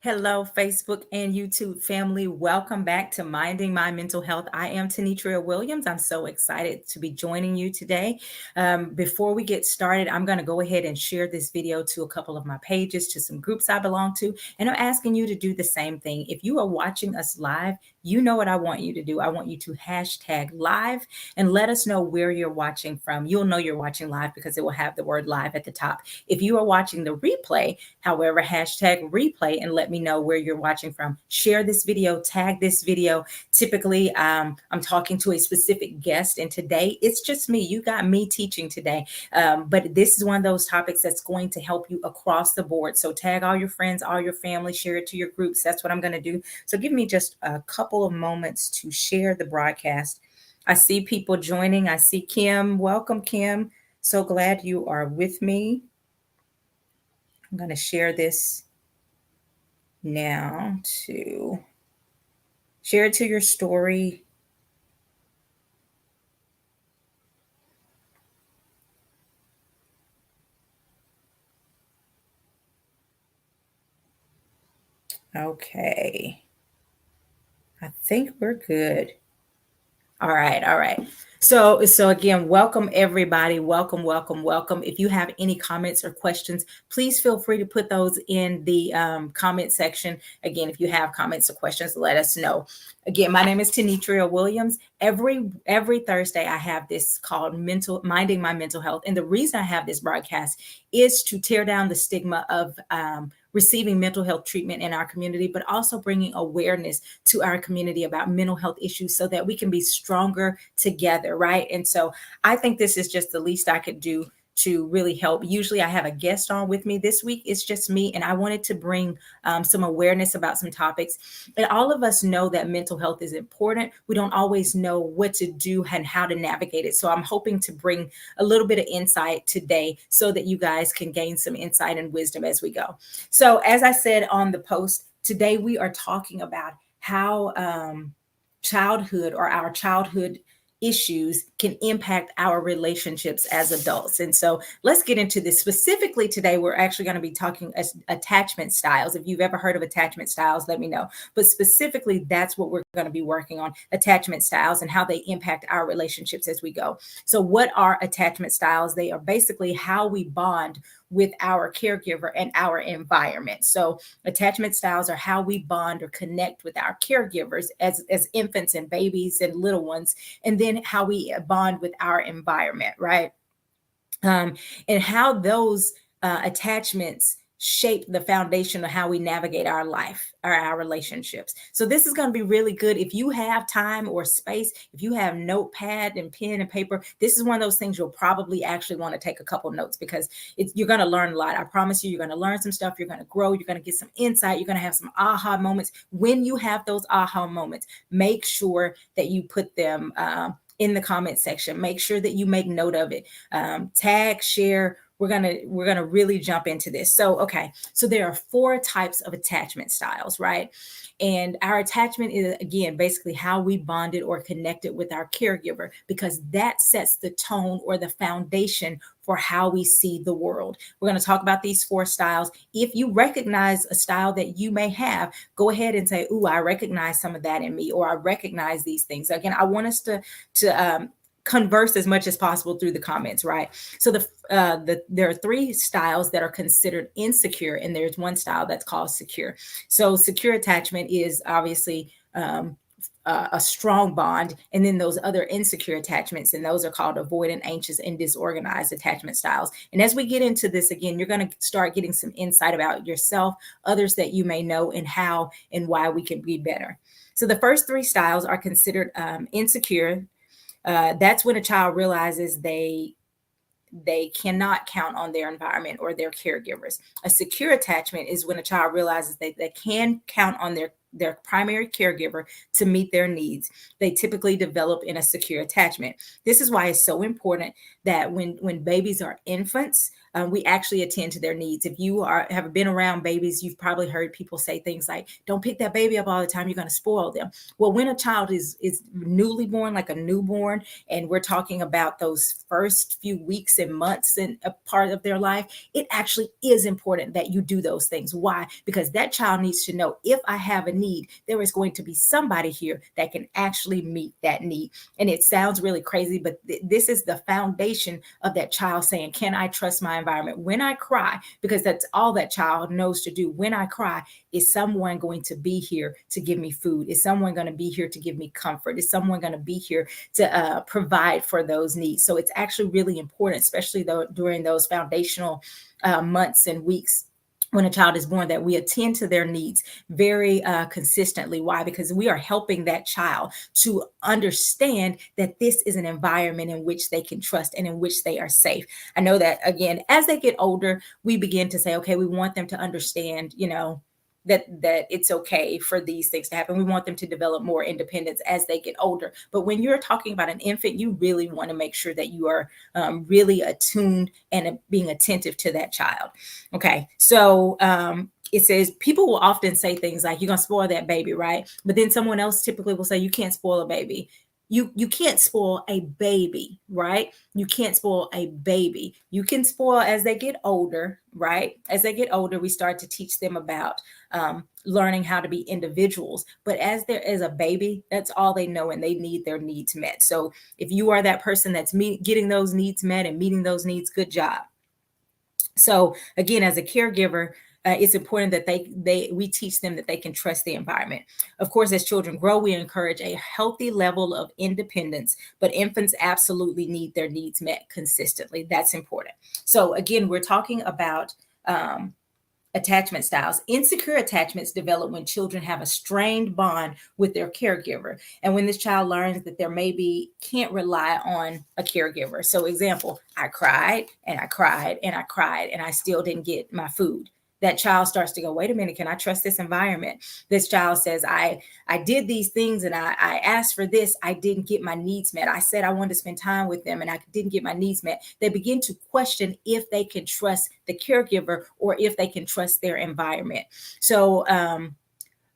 Hello, Facebook and YouTube family. Welcome back to Minding My Mental Health. I am Tenitria Williams. I'm so excited to be joining you today. Before we get started, I'm going to go ahead and share this video to a couple of my pages, to some groups I belong to, and I'm asking you to do the same thing. If you are watching us live, you know what I want you to do. I want you to hashtag live and let us know where you're watching from. You'll know you're watching live because it will have the word live at the top. If you are watching the replay, however, hashtag replay and let me know where you're watching from. Share this video, tag this video. Typically, I'm talking to a specific guest, and today it's just me. You got me teaching today. But this is one of those topics that's going to help you across the board. So tag all your friends, all your family, share it to your groups. That's what I'm going to do. So give me just a couple of moments to share the broadcast. I see people joining. I see Kim. Welcome, Kim. So glad you are with me. I'm going to share this now to share it to your story. Okay. I think we're good. All right, all right. So again, welcome everybody. Welcome, welcome, welcome. If you have any comments or questions, please feel free to put those in the comment section. Again, if you have comments or questions, let us know. Again, my name is Tenitria Williams. Every Thursday, I have this called Minding My Mental Health, and the reason I have this broadcast is to tear down the stigma of receiving mental health treatment in our community, but also bringing awareness to our community about mental health issues so that we can be stronger together, right? And so I think this is just the least I could do to really help. Usually I have a guest on with me. This week it's just me, and I wanted to bring some awareness about some topics. And all of us know that mental health is important. We don't always know what to do and how to navigate it. So I'm hoping to bring a little bit of insight today so that you guys can gain some insight and wisdom as we go. So as I said on the post, today we are talking about how childhood or our childhood issues can impact our relationships as adults. And so let's get into this. Specifically today, we're actually going to be talking attachment styles. If you've ever heard of attachment styles, let me know. But specifically, that's what we're going to be working on, attachment styles and how they impact our relationships as we go. So what are attachment styles? They are basically how we bond with our caregiver and our environment. So attachment styles are how we bond or connect with our caregivers as infants and babies and little ones, and then how we bond with our environment, right? And how those attachments shape the foundation of how we navigate our life or our relationships. So this is going to be really good. If you have time or space, if you have notepad and pen and paper, this is one of those things you'll probably actually want to take a couple notes because you're going to learn a lot. I promise you, you're going to learn some stuff. You're going to grow. You're going to get some insight. You're going to have some aha moments. When you have those aha moments, make sure that you put them in the comment section. Make sure that you make note of it. Tag, share. We're gonna really jump into this. So okay, so there are 4 types of attachment styles, right? And our attachment is, again, basically how we bonded or connected with our caregiver, because that sets the tone or the foundation for how we see the world. We're going to talk about these 4 styles. If you recognize a style that you may have, go ahead and say, "Ooh, I recognize some of that in me," or "I recognize these things." Again, I want us to converse as much as possible through the comments, right? So there are 3 styles that are considered insecure, and there's one style that's called secure. So secure attachment is obviously a strong bond, and then those other insecure attachments, and those are called avoidant, anxious, and disorganized attachment styles. And as we get into this, again, you're going to start getting some insight about yourself, others that you may know, and how and why we can be better. So the first 3 styles are considered insecure. That's when a child realizes they cannot count on their environment or their caregivers. A secure attachment is when a child realizes they can count on their their primary caregiver to meet their needs. They typically develop in a secure attachment. This is why it's so important that when babies are infants, we actually attend to their needs. If you have been around babies, you've probably heard people say things like, "Don't pick that baby up all the time; you're going to spoil them." Well, when a child is newly born, like a newborn, and we're talking about those first few weeks and months and a part of their life, it actually is important that you do those things. Why? Because that child needs to know, if I have a need, there is going to be somebody here that can actually meet that need. And it sounds really crazy, but this is the foundation of that child saying, can I trust my environment? When I cry, because that's all that child knows to do. When I cry, is someone going to be here to give me food? Is someone going to be here to give me comfort? Is someone going to be here to provide for those needs? So it's actually really important, especially though during those foundational months and weeks when a child is born, that we attend to their needs very consistently. Why? Because we are helping that child to understand that this is an environment in which they can trust and in which they are safe. I know that, again, as they get older, we begin to say, okay, we want them to understand, that it's okay for these things to happen. We want them to develop more independence as they get older. But when you're talking about an infant, you really want to make sure that you are really attuned and being attentive to that child. Okay, so it says people will often say things like, "You're gonna spoil that baby," right? But then someone else typically will say, "You can't spoil a baby." You can't spoil a baby, right? You can't spoil a baby. You can spoil as they get older, right? As they get older, we start to teach them about learning how to be individuals. But as there is a baby, that's all they know, and they need their needs met. So if you are that person that's getting those needs met and meeting those needs, good job. So again, as a caregiver, it's important that we teach them that they can trust the environment. Of course, as children grow, we encourage a healthy level of independence, but infants absolutely need their needs met consistently. That's important. So again, we're talking about attachment styles. Insecure attachments develop when children have a strained bond with their caregiver, and when this child learns that there maybe can't rely on a caregiver. So example, I cried and I cried and I cried and I still didn't get my food. That child starts to go, wait a minute, can I trust this environment? This child says, I did these things and I asked for this. I didn't get my needs met. I said I wanted to spend time with them and I didn't get my needs met. They begin to question if they can trust the caregiver or if they can trust their environment. So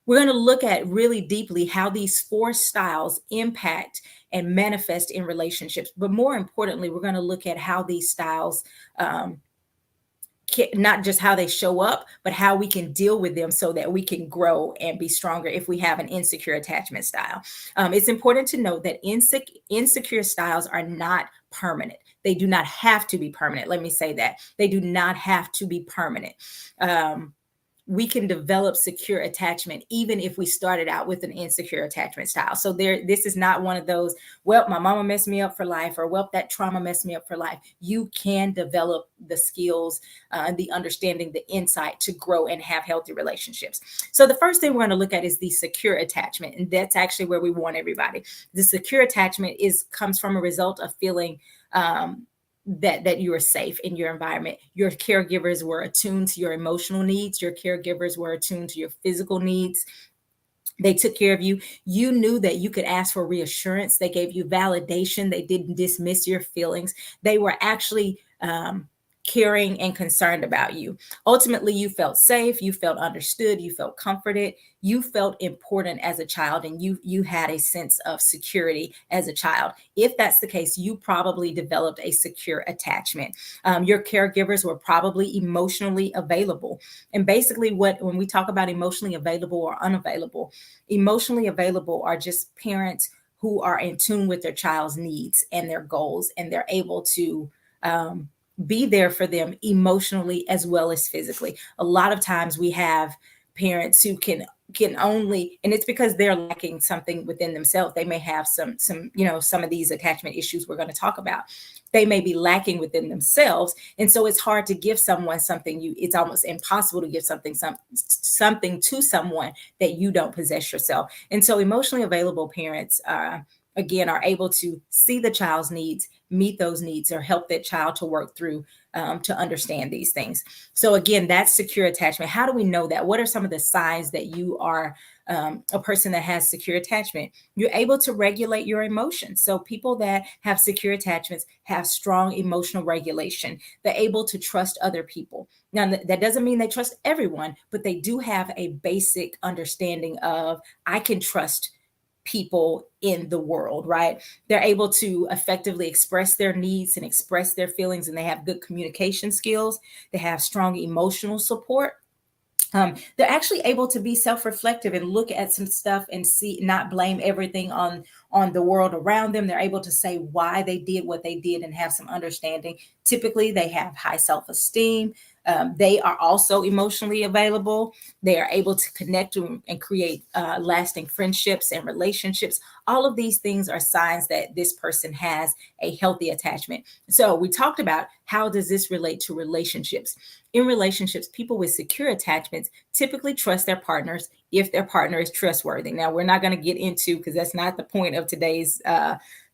we're going to look at really deeply how these four styles impact and manifest in relationships. But more importantly, we're going to look at how these styles not just how they show up, but how we can deal with them so that we can grow and be stronger if we have an insecure attachment style. It's important to note that insecure styles are not permanent. They do not have to be permanent. Let me say that. They do not have to be permanent. We can develop secure attachment even if we started out with an insecure attachment style. So this is not one of those, well, my mama messed me up for life, or well, that trauma messed me up for life. You can develop the skills, the understanding, the insight to grow and have healthy relationships. So the first thing we're going to look at is the secure attachment, and that's actually where we want everybody. The secure attachment comes from a result of feeling that you are safe in your environment. Your caregivers were attuned to your emotional needs. Your caregivers were attuned to your physical needs. They took care of you. You knew that you could ask for reassurance. They gave you validation. They didn't dismiss your feelings. They were actually caring and concerned about you. Ultimately, you felt safe, you felt understood, you felt comforted, you felt important as a child, and you had a sense of security as a child. If that's the case, you probably developed a secure attachment. Your caregivers were probably emotionally available. And basically when we talk about emotionally available or unavailable, emotionally available are just parents who are in tune with their child's needs and their goals, and they're able to be there for them emotionally as well as physically. A lot of times we have parents who can only, and it's because they're lacking something within themselves. They may have some some of these attachment issues we're going to talk about. They may be lacking within themselves, and so it's hard to give someone something. It's almost impossible to give something to someone that you don't possess yourself. And so emotionally available parents again are able to see the child's needs, meet those needs, or help that child to work through to understand these things. So again, that's secure attachment. How do we know that? What are some of the signs that you are a person that has secure attachment? You're able to regulate your emotions. So people that have secure attachments have strong emotional regulation. They're able to trust other people. Now, that doesn't mean they trust everyone, but they do have a basic understanding of I can trust people in the world, right? They're able to effectively express their needs and express their feelings, and they have good communication skills. They have strong emotional support. They're actually able to be self-reflective and look at some stuff and see, not blame everything on the world around them. They're able to say why they did what they did and have some understanding. Typically, they have high self-esteem. They are also emotionally available. They are able to connect and create lasting friendships and relationships. All of these things are signs that this person has a healthy attachment. So we talked about how does this relate to relationships. In relationships, people with secure attachments typically trust their partners if their partner is trustworthy. Now, we're not going to get into, because that's not the point of today's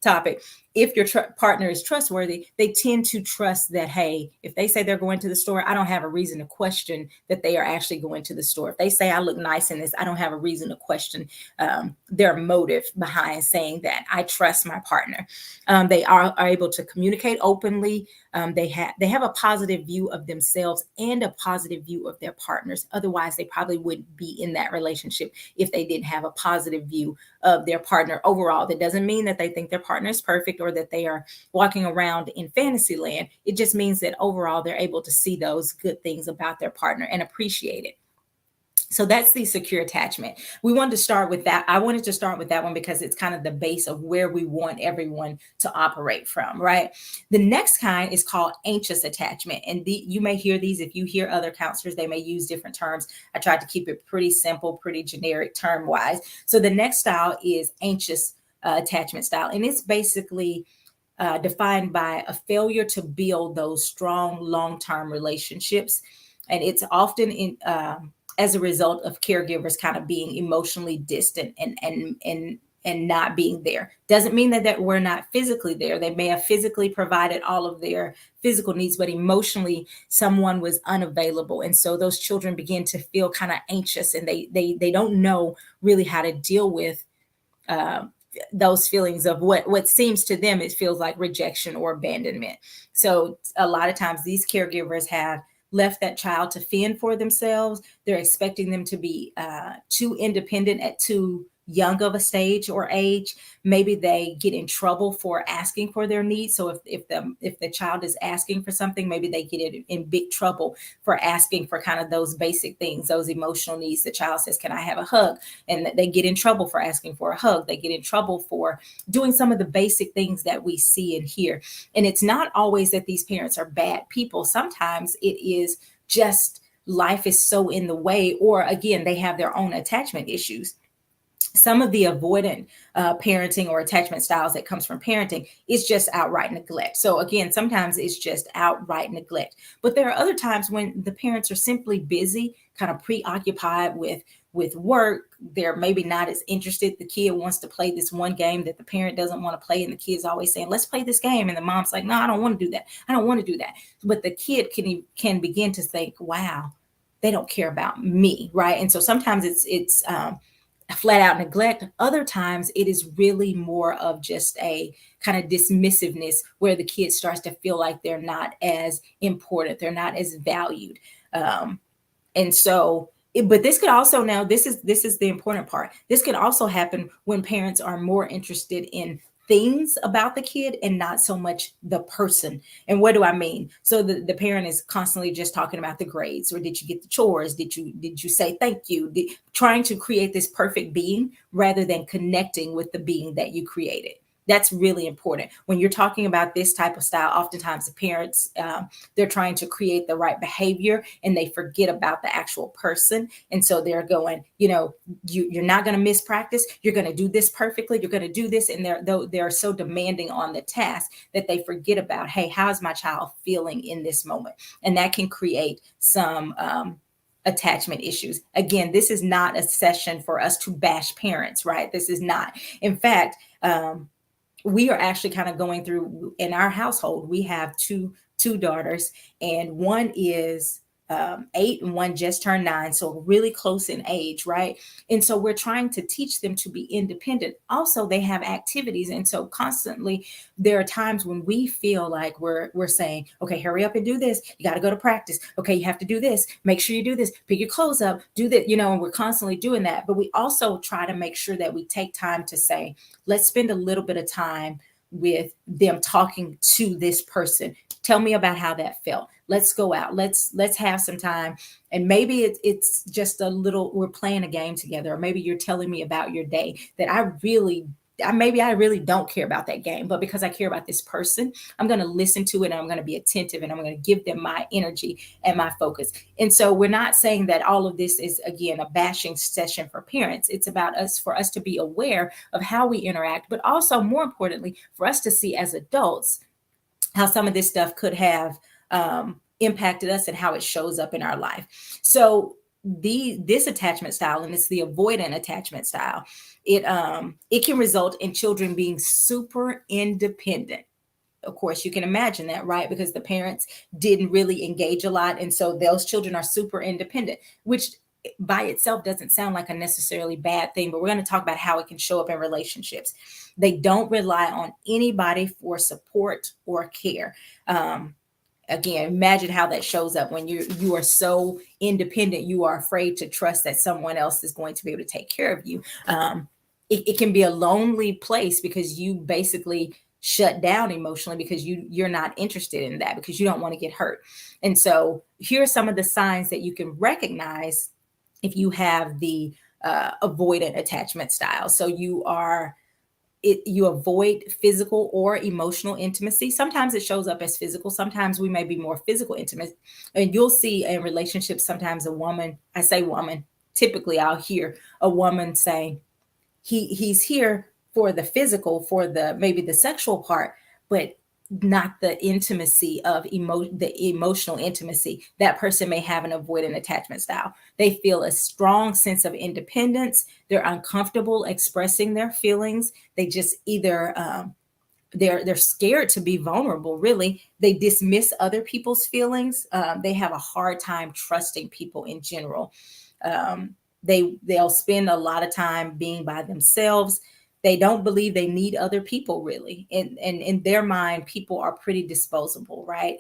topic. If your partner is trustworthy, they tend to trust that, hey, if they say they're going to the store, I don't have a reason to question that they are actually going to the store. If they say I look nice in this, I don't have a reason to question their motive behind saying that. I trust my partner. They are able to communicate openly. They have a positive view of themselves and a positive view of their partners. Otherwise, they probably wouldn't be in that relationship if they didn't have a positive view of their partner overall. That doesn't mean that they think their partner is perfect or that they are walking around in fantasy land. It just means that overall they're able to see those good things about their partner and appreciate it. So that's the secure attachment. We wanted to start with that. I wanted to start with that one because it's kind of the base of where we want everyone to operate from, right? The next kind is called anxious attachment. And you may hear these if you hear other counselors, they may use different terms. I tried to keep it pretty simple, pretty generic term wise. So the next style is anxious attachment style. And it's basically defined by a failure to build those strong long-term relationships. And it's often as a result of caregivers kind of being emotionally distant and not being there. Doesn't mean that we're not physically there. They may have physically provided all of their physical needs, but emotionally someone was unavailable. And so those children begin to feel kind of anxious, and they don't know really how to deal with those feelings of what seems to them, it feels like rejection or abandonment. So a lot of times these caregivers have left that child to fend for themselves. They're expecting them to be too independent at too young of a stage or age. Maybe they get in trouble for asking for their needs. So if the child is asking for something, maybe they get in big trouble for asking for kind of those basic things, those emotional needs. The child says, "Can I have a hug?" And they get in trouble for asking for a hug. They get in trouble for doing some of the basic things that we see and hear. And it's not always that these parents are bad people. Sometimes it is just life is so in the way, or again, they have their own attachment issues. Some of the avoidant parenting or attachment styles that comes from parenting is just outright neglect. So again, sometimes it's just outright neglect. But there are other times when the parents are simply busy, kind of preoccupied with work. They're maybe not as interested. The kid wants to play this one game that the parent doesn't want to play, and the kid's always saying, "Let's play this game," and the mom's like, "No, I don't want to do that. I don't want to do that." But the kid can begin to think, "Wow, they don't care about me," right? And so sometimes it's flat out neglect. Other times it is really more of just a kind of dismissiveness where the kid starts to feel like they're not as important, they're not as valued. And so but this could also, now this is the important part, this can also happen when parents are more interested in things about the kid and not so much the person. And what do I mean? So the parent is constantly just talking about the grades, or did you get the chores, did you say thank you, trying to create this perfect being rather than connecting with the being that you created. That's really important. When you're talking about this type of style, oftentimes the parents, they're trying to create the right behavior and they forget about the actual person. And so they're going, you're not going to miss practice. You're going to do this perfectly. You're going to do this. And they're so demanding on the task that they forget about, hey, how's my child feeling in this moment? And that can create some attachment issues. Again, this is not a session for us to bash parents, right? This is not. In fact, we are actually kind of going through, in our household, we have two two daughters, and one is 8 and one just turned 9, so really close in age, right? And so we're trying to teach them to be independent. Also, they have activities, and so constantly there are times when we feel like we're saying, okay, hurry up and do this. You got to go to practice. Okay, you have to do this. Make sure you do this. Pick your clothes up. Do that. And we're constantly doing that. But we also try to make sure that we take time to say, let's spend a little bit of time with them talking to this person. Tell me about how that felt. Let's go out. Let's have some time. And maybe it's just a little, we're playing a game together, or maybe you're telling me about your day that maybe I really don't care about that game, but because I care about this person, I'm going to listen to it, and I'm going to be attentive, and I'm going to give them my energy and my focus. And so we're not saying that all of this is, again, a bashing session for parents. It's about for us to be aware of how we interact, but also more importantly, for us to see as adults how some of this stuff could have impacted us and how it shows up in our life. So this attachment style, and it's the avoidant attachment style, it can result in children being super independent. Of course, you can imagine that, right? Because the parents didn't really engage a lot, and so those children are super independent, which by itself doesn't sound like a necessarily bad thing, but we're going to talk about how it can show up in relationships. They don't rely on anybody for support or care. Again, imagine how that shows up when you are so independent, you are afraid to trust that someone else is going to be able to take care of you. It can be a lonely place because you basically shut down emotionally because you're not interested in that, because you don't want to get hurt. And so here are some of the signs that you can recognize if you have the avoidant attachment style. So you avoid physical or emotional intimacy. Sometimes it shows up as physical. Sometimes we may be more physical intimate. And you'll see in relationships, sometimes I say woman, typically I'll hear a woman saying, he's here for the physical, for maybe the sexual part, but not the intimacy of the emotional intimacy. That person may have an avoidant attachment style. They feel a strong sense of independence. They're uncomfortable expressing their feelings. They just either they're scared to be vulnerable. Really, they dismiss other people's feelings. They have a hard time trusting people in general. They'll spend a lot of time being by themselves. They don't believe they need other people, really. And in their mind, people are pretty disposable, right?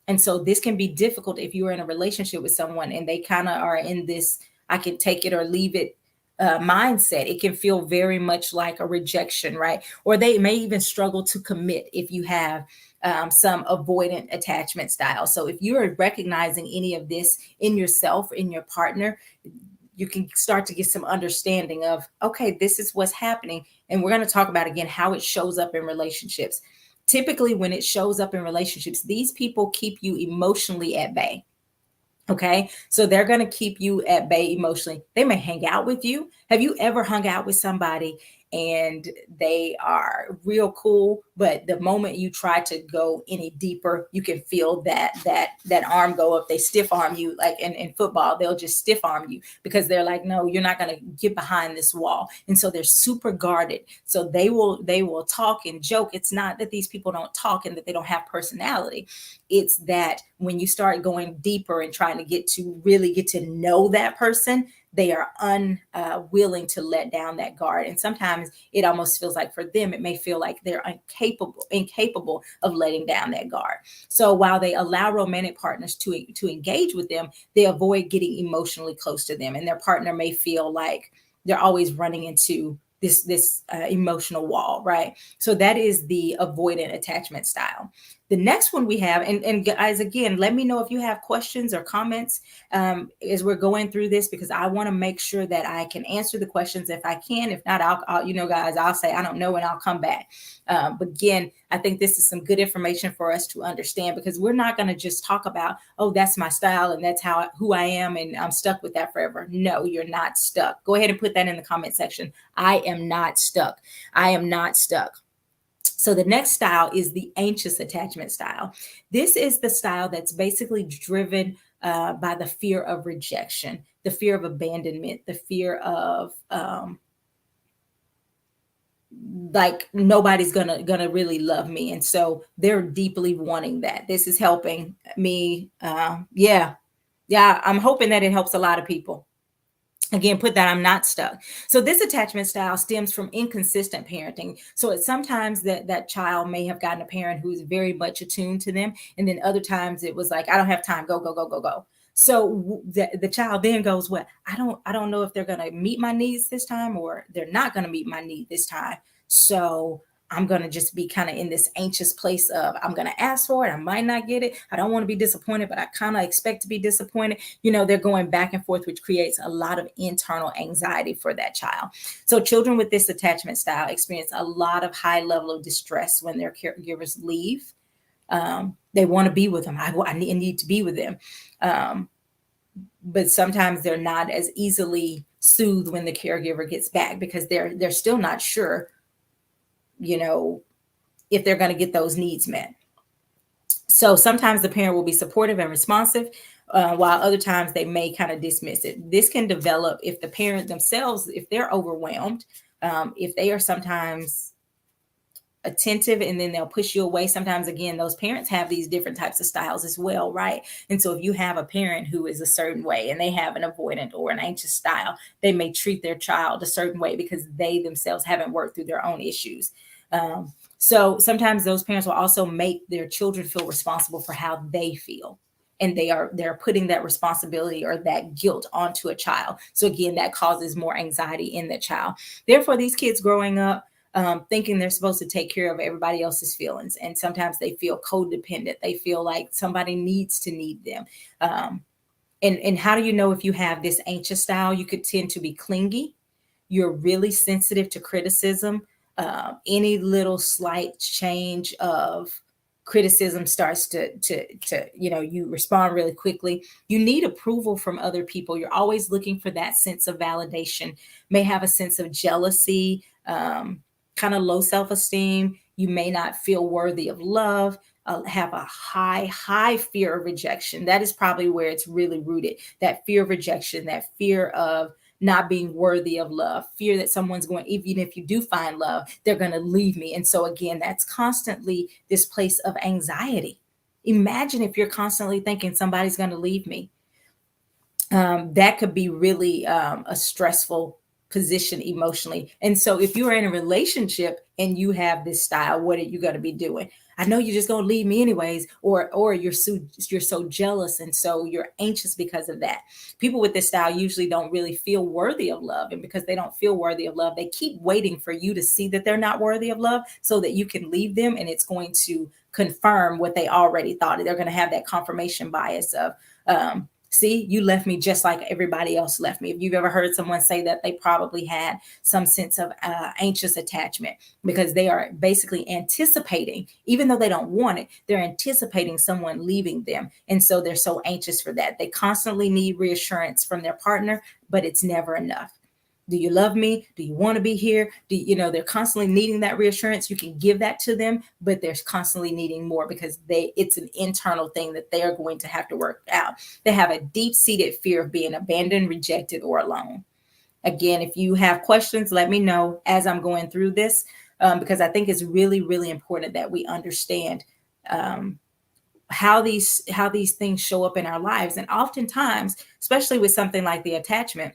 And so this can be difficult if you're in a relationship with someone and they kind of are in this I can take it or leave it mindset. It can feel very much like a rejection, right? Or they may even struggle to commit if you have some avoidant attachment style. So if you're recognizing any of this in yourself, in your partner, you can start to get some understanding of, okay, this is what's happening. And we're going to talk about, again, how it shows up in relationships. Typically, when it shows up in relationships, these people keep you emotionally at bay. Okay. So they're going to keep you at bay emotionally. They may hang out with you. Have you ever hung out with somebody and they are real cool, but the moment you try to go any deeper, you can feel that arm go up. They stiff arm you, like in football, they'll just stiff arm you because they're like, no, you're not going to get behind this wall. And so they're super guarded. So they will talk and joke. It's not that these people don't talk and that they don't have personality. It's that when you start going deeper and trying to really get to know that person, they are unwilling to let down that guard. And sometimes it almost feels like for them, it may feel like they're incapable of letting down that guard. So while they allow romantic partners to engage with them, they avoid getting emotionally close to them. And their partner may feel like they're always running into this emotional wall, right? So that is the avoidant attachment style. The next one we have, and guys, again, let me know if you have questions or comments as we're going through this, because I want to make sure that I can answer the questions if I can. If not, I'll guys, I'll say I don't know and I'll come back. But again, I think this is some good information for us to understand, because we're not going to just talk about, oh, that's my style and that's who I am and I'm stuck with that forever. No, you're not stuck. Go ahead and put that in the comment section. I am not stuck. I am not stuck. So the next style is the anxious attachment style. This is the style that's basically driven by the fear of rejection, the fear of abandonment, the fear of like nobody's gonna really love me, and so they're deeply wanting that. This is helping me. Yeah, I'm hoping that it helps a lot of people. Again, put that I'm not stuck. So this attachment style stems from inconsistent parenting. So it's sometimes that child may have gotten a parent who's very much attuned to them, and then other times it was like, I don't have time, go go go go go. So the child then goes, well, I don't know if they're going to meet my needs this time, or they're not going to meet my need this time. So I'm going to just be kind of in this anxious place of, I'm going to ask for it, I might not get it, I don't want to be disappointed, but I kind of expect to be disappointed. They're going back and forth, which creates a lot of internal anxiety for that child. So children with this attachment style experience a lot of high level of distress when their caregivers leave. They want to be with them. I need to be with them. But sometimes they're not as easily soothed when the caregiver gets back, because they're still not sure, if they're going to get those needs met. So sometimes the parent will be supportive and responsive, while other times they may kind of dismiss it. This can develop if the parent themselves, if they're overwhelmed, if they are sometimes attentive and then they'll push you away. Sometimes, again, those parents have these different types of styles as well, right? And so if you have a parent who is a certain way and they have an avoidant or an anxious style, they may treat their child a certain way because they themselves haven't worked through their own issues. So sometimes those parents will also make their children feel responsible for how they feel. And they're putting that responsibility or that guilt onto a child. So again, that causes more anxiety in the child. Therefore, these kids growing up, thinking they're supposed to take care of everybody else's feelings. And sometimes they feel codependent. They feel like somebody needs to need them. And how do you know if you have this anxious style? You could tend to be clingy. You're really sensitive to criticism. Any little slight change of criticism starts to you respond really quickly. You need approval from other people. You're always looking for that sense of validation. May have a sense of jealousy, kind of low self-esteem. You may not feel worthy of love, have a high fear of rejection. That is probably where it's really rooted. That fear of rejection, that fear of not being worthy of love, fear that someone's going, even if you do find love, they're going to leave me. And so again, that's constantly this place of anxiety. Imagine if you're constantly thinking somebody's going to leave me. That could be really a stressful position emotionally. And so if you are in a relationship and you have this style, what are you going to be doing? I know you're just going to leave me anyways, or you're so jealous and so you're anxious because of that. People with this style usually don't really feel worthy of love, and because they don't feel worthy of love, they keep waiting for you to see that they're not worthy of love so that you can leave them, and it's going to confirm what they already thought. They're going to have that confirmation bias of see, you left me just like everybody else left me. If you've ever heard someone say that, they probably had some sense of anxious attachment, because they are basically anticipating, even though they don't want it, they're anticipating someone leaving them. And so they're so anxious for that. They constantly need reassurance from their partner, but it's never enough. Do you love me? Do you want to be here? They're constantly needing that reassurance. You can give that to them, but they're constantly needing more because it's an internal thing that they are going to have to work out. They have a deep-seated fear of being abandoned, rejected, or alone. Again, if you have questions, let me know as I'm going through this, because I think it's really, really important that we understand how these things show up in our lives. And oftentimes, especially with something like the attachment,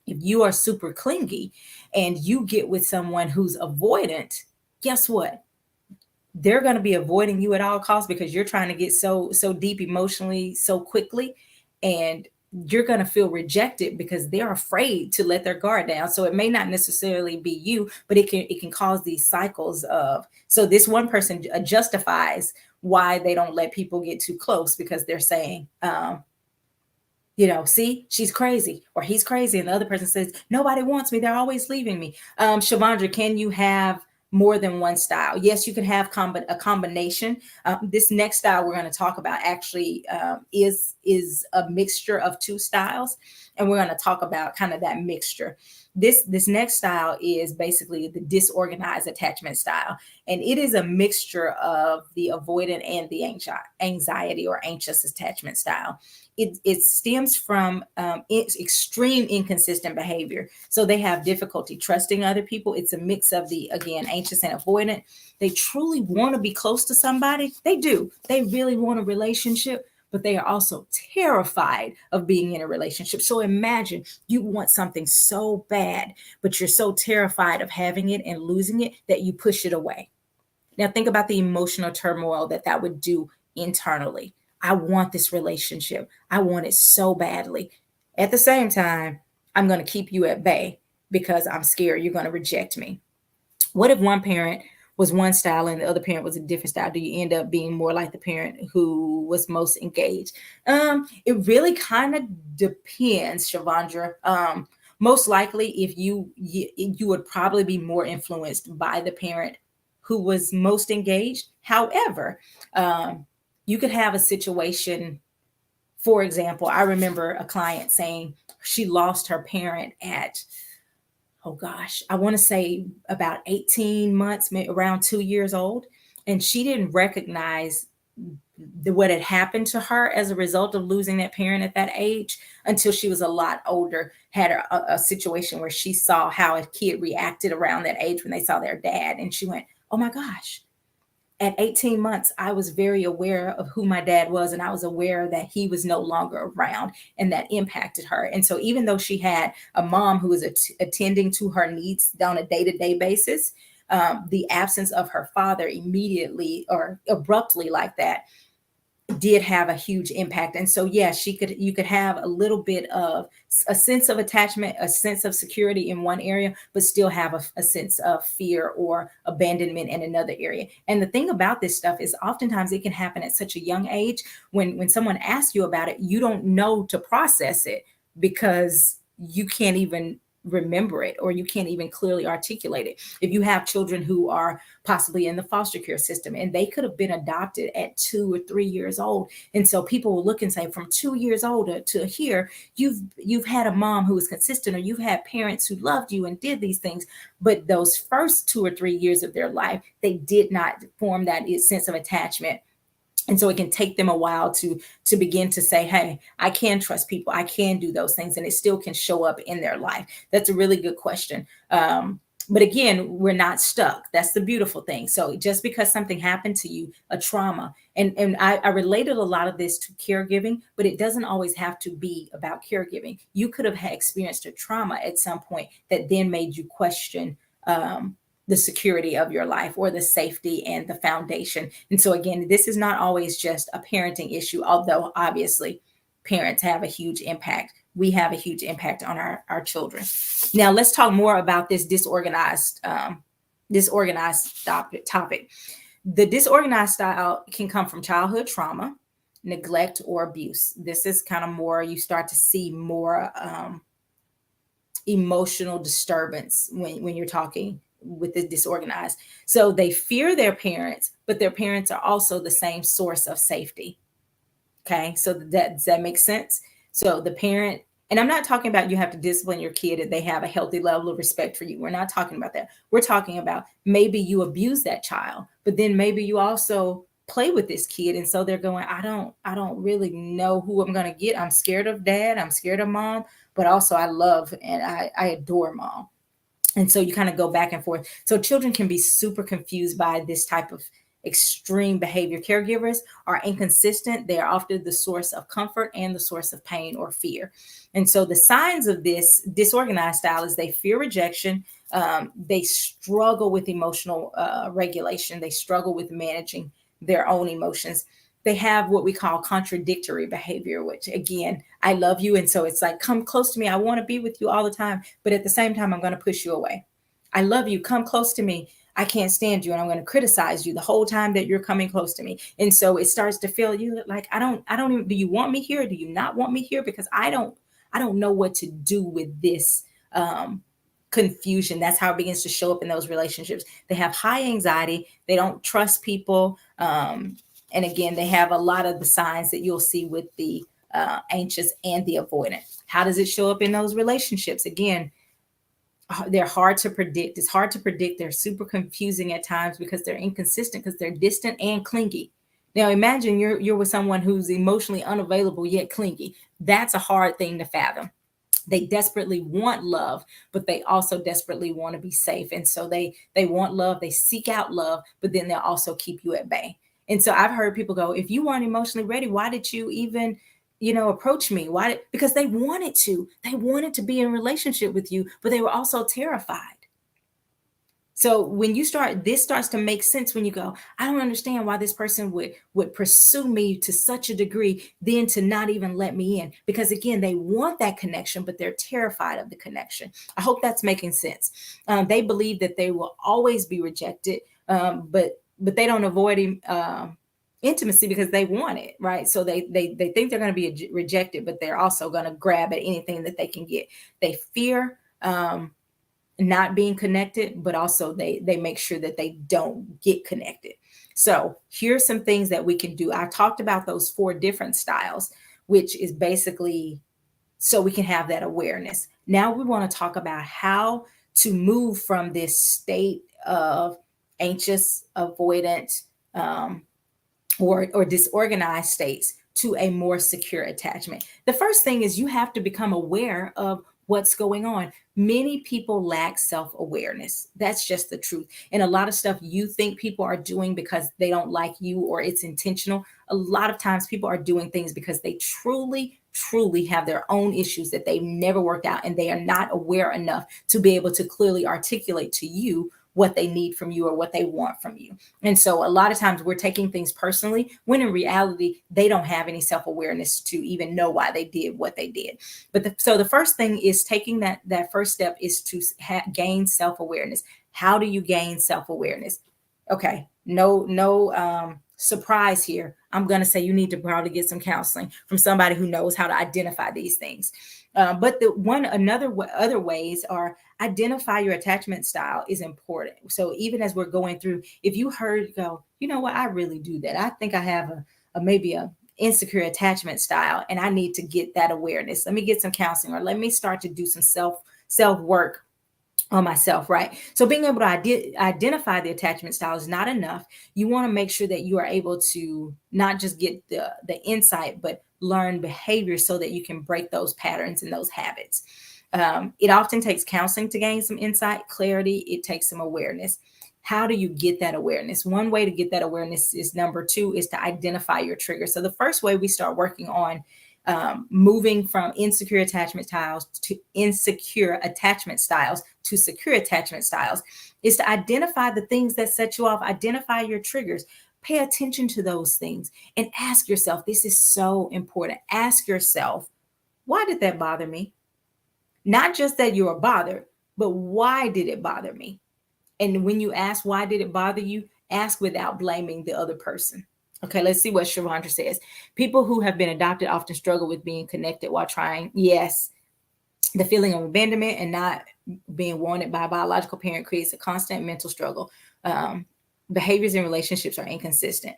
if you are super clingy and you get with someone who's avoidant, guess what? They're going to be avoiding you at all costs because you're trying to get so deep emotionally so quickly, and you're going to feel rejected because they're afraid to let their guard down. So it may not necessarily be you, but it can cause these cycles of, so this one person justifies why they don't let people get too close, because they're saying, see, she's crazy or he's crazy. And the other person says, nobody wants me. They're always leaving me. Shavandra, can you have more than one style? Yes, you can have a combination. This next style we're going to talk about actually is a mixture of two styles. And we're going to talk about kind of that mixture. This next style is basically the disorganized attachment style. And it is a mixture of the avoidant and the anxiety or anxious attachment style. it stems from extreme inconsistent behavior. So they have difficulty trusting other people. It's a mix of the, again, anxious and avoidant. They truly want to be close to somebody. They do. They really want a relationship, but they are also terrified of being in a relationship. So imagine you want something so bad, but you're so terrified of having it and losing it that you push it away. Now, think about the emotional turmoil that that would do internally. I want this relationship. I want it so badly. At the same time, I'm going to keep you at bay because I'm scared you're going to reject me. What if one parent was one style and the other parent was a different style? Do you end up being more like the parent who was most engaged? It really kind of depends, Shavandra. Most likely, if you would probably be more influenced by the parent who was most engaged. However, you could have a situation. For example, I remember a client saying she lost her parent at, oh gosh, I want to say about 18 months, around 2 years old. And she didn't recognize what had happened to her as a result of losing that parent at that age until she was a lot older, had a situation where she saw how a kid reacted around that age when they saw their dad. And she went, oh my gosh, at 18 months, I was very aware of who my dad was, and I was aware that he was no longer around, and that impacted her. And so, even though she had a mom who was attending to her needs on a day to day basis, the absence of her father immediately or abruptly like that did have a huge impact. And so, yeah, you could have a little bit of a sense of attachment, a sense of security in one area, but still have a sense of fear or abandonment in another area. And the thing about this stuff is oftentimes it can happen at such a young age. When someone asks you about it, you don't know to process it because you can't even remember it, or you can't even clearly articulate it. If you have children who are possibly in the foster care system and they could have been adopted at 2 or 3 years old, and so people will look and say, from 2 years old to here, you've had a mom who was consistent, or you've had parents who loved you and did these things, but those first 2 or 3 years of their life, they did not form that sense of attachment. And so it can take them a while to begin to say, hey, I can trust people, I can do those things, and it still can show up in their life. That's a really good question. But again, we're not stuck. That's the beautiful thing. So just because something happened to you, a trauma, and I related a lot of this to caregiving, but it doesn't always have to be about caregiving. You could have experienced a trauma at some point that then made you question the security of your life, or the safety and the foundation. And so, again, this is not always just a parenting issue, although obviously parents have a huge impact. We have a huge impact on our children. Now, let's talk more about this disorganized topic. The disorganized style can come from childhood trauma, neglect, or abuse. This is kind of more, you start to see more emotional disturbance when you're talking with the disorganized. So they fear their parents, but their parents are also the same source of safety. Okay, so does that make sense? So the parent, and I'm not talking about you have to discipline your kid if they have a healthy level of respect for you. We're not talking about that. We're talking about maybe you abuse that child, but then maybe you also play with this kid, and so they're going, I don't really know who I'm going to get. I'm scared of dad, I'm scared of mom, but also I love and I adore mom. And so you kind of go back and forth. So children can be super confused by this type of extreme behavior. Caregivers are inconsistent. They are often the source of comfort and the source of pain or fear. And so the signs of this disorganized style is they fear rejection. They struggle with emotional regulation. They struggle with managing their own emotions. They have what we call contradictory behavior, which again, I love you. And so it's like, come close to me. I want to be with you all the time. But at the same time, I'm going to push you away. I love you. Come close to me. I can't stand you. And I'm going to criticize you the whole time that you're coming close to me. And so it starts to feel you like, I don't even, do you want me here? Do you not want me here? Because I don't know what to do with this confusion. That's how it begins to show up in those relationships. They have high anxiety. They don't trust people. And again, they have a lot of the signs that you'll see with the anxious and the avoidant. How does it show up in those relationships? Again, they're hard to predict. It's hard to predict. They're super confusing at times because they're inconsistent, because they're distant and clingy. Now imagine you're with someone who's emotionally unavailable yet clingy. That's a hard thing to fathom. They desperately want love, but they also desperately want to be safe, and so they want love, they seek out love, but then they'll also keep you at bay. And so I've heard people go, if you weren't emotionally ready, why did you even approach me? Because they wanted to be in a relationship with you, but they were also terrified. So when this starts to make sense when you go, I don't understand why this person would pursue me to such a degree, then to not even let me in. Because again, they want that connection, but they're terrified of the connection. I hope that's making sense. They believe that they will always be rejected, but they don't avoid intimacy because they want it, right? So they think they're going to be rejected, but they're also going to grab at anything that they can get. They fear not being connected, but also they make sure that they don't get connected. So here's some things that we can do. I talked about those 4 different styles, which is basically so we can have that awareness. Now we want to talk about how to move from this state of anxious, avoidant, or disorganized states to a more secure attachment. The first thing is you have to become aware of what's going on. Many people lack self-awareness. That's just the truth. And a lot of stuff you think people are doing because they don't like you or it's intentional. A lot of times people are doing things because they truly have their own issues that they've never worked out, and they are not aware enough to be able to clearly articulate to you what they need from you or what they want from you. And so a lot of times we're taking things personally when in reality, they don't have any self-awareness to even know why they did what they did. So the first thing is taking that first step is to gain self-awareness. How do you gain self-awareness? Okay, no surprise here. I'm going to say you need to probably get some counseling from somebody who knows how to identify these things. But other ways are identify your attachment style is important. So even as we're going through, if you heard go, you know what, I really do that. I think I have maybe a insecure attachment style, and I need to get that awareness. Let me get some counseling, or let me start to do some self work on myself, right? So being able to identify the attachment style is not enough. You want to make sure that you are able to not just get the insight, but learn behavior so that you can break those patterns and those habits. It often takes counseling to gain some insight, clarity. It takes some awareness. How do you get that awareness? One way to get that awareness is number 2 is to identify your triggers. So the first way we start working on moving from insecure attachment styles to secure attachment styles is to identify the things that set you off, identify your triggers, pay attention to those things, and ask yourself, this is so important. Ask yourself, why did that bother me? Not just that you are bothered, but why did it bother me? And when you ask, why did it bother you? Ask without blaming the other person. Okay, let's see what Shavandra says. People who have been adopted often struggle with being connected while trying. Yes, the feeling of abandonment and not being wanted by a biological parent creates a constant mental struggle. Behaviors in relationships are inconsistent.